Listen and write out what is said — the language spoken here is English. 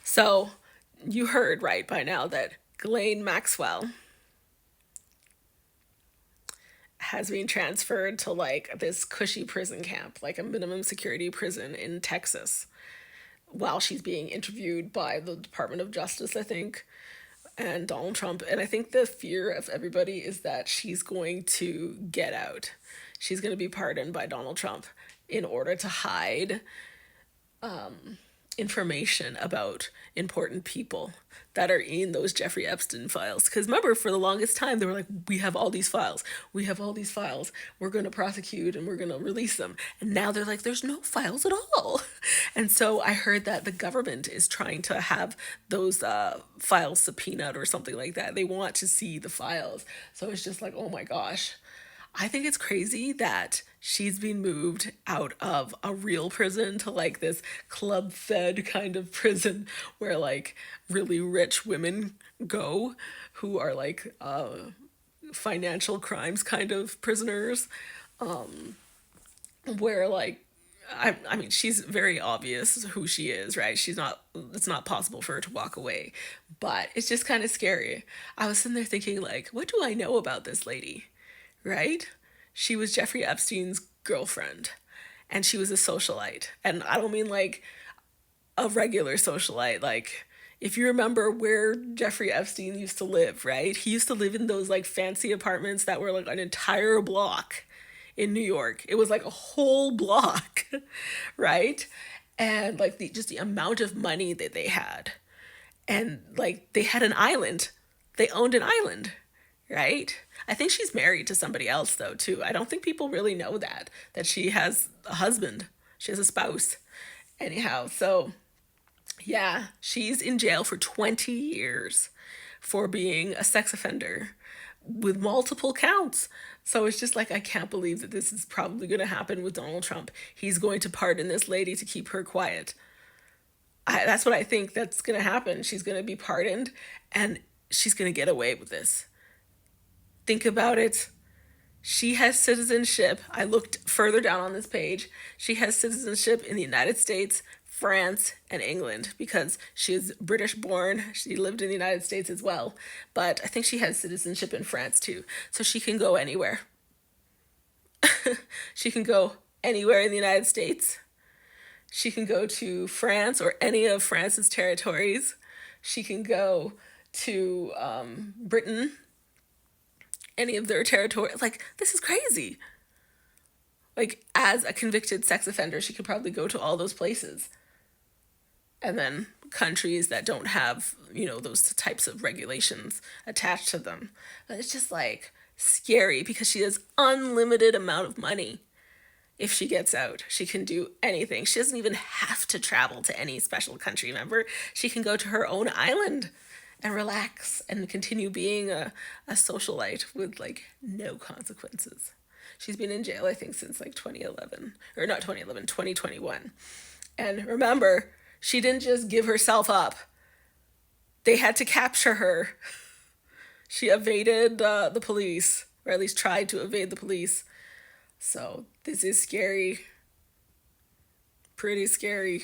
So you heard right by now that Ghislaine Maxwell has been transferred to like this cushy prison camp, like a minimum security prison in Texas, while she's being interviewed by the Department of Justice, I think, and Donald Trump. And I think the fear of everybody is that she's going to get out. She's going to be pardoned by Donald Trump in order to hide information about important people that are in those Jeffrey Epstein files. Because remember, for the longest time, they were like, we have all these files. We have all these files. We're going to prosecute and we're going to release them. And now they're like, there's no files at all. And so I heard that the government is trying to have those files subpoenaed or something like that. They want to see the files. So it's just like, oh my gosh. I think it's crazy that she's been moved out of a real prison to like this club fed kind of prison where like really rich women go who are like financial crimes kind of prisoners, where like I mean she's very obvious who she is, right? She's not, it's not possible for her to walk away, but it's just kind of scary. I was sitting there thinking like, what do I know about this lady? Right? She was Jeffrey Epstein's girlfriend, and she was a socialite. And I don't mean like a regular socialite. Like, if you remember where Jeffrey Epstein used to live, right? He used to live in those like fancy apartments that were like an entire block in New York. It was like a whole block, right? And like just the amount of money that they had. And like they had an island. They owned an island, right? I think she's married to somebody else though too. I don't think people really know that she has a husband. She has a spouse. Anyhow, so yeah, she's in jail for 20 years for being a sex offender with multiple counts. So it's just like, I can't believe that this is probably going to happen with Donald Trump. He's going to pardon this lady to keep her quiet. That's what I think that's going to happen. She's going to be pardoned and she's going to get away with this. Think about it. She has citizenship. I looked further down on this page. She has citizenship in the United States, France, and England because she is British born. She lived in the United States as well. But I think she has citizenship in France too. So she can go anywhere. She can go anywhere in the United States. She can go to France or any of France's territories. She can go to Britain, any of their territory. Like, this is crazy. Like, as a convicted sex offender, she could probably go to all those places. And then countries that don't have, you know, those types of regulations attached to them. But it's just like scary because she has unlimited amount of money. If she gets out, she can do anything. She doesn't even have to travel to any special country, remember? She can go to her own island and relax and continue being a socialite with like no consequences. She's been in jail, I think, since like 2011, or not 2011, 2021. And remember, she didn't just give herself up. They had to capture her. She evaded the police, or at least tried to evade the police. So this is scary. Pretty scary.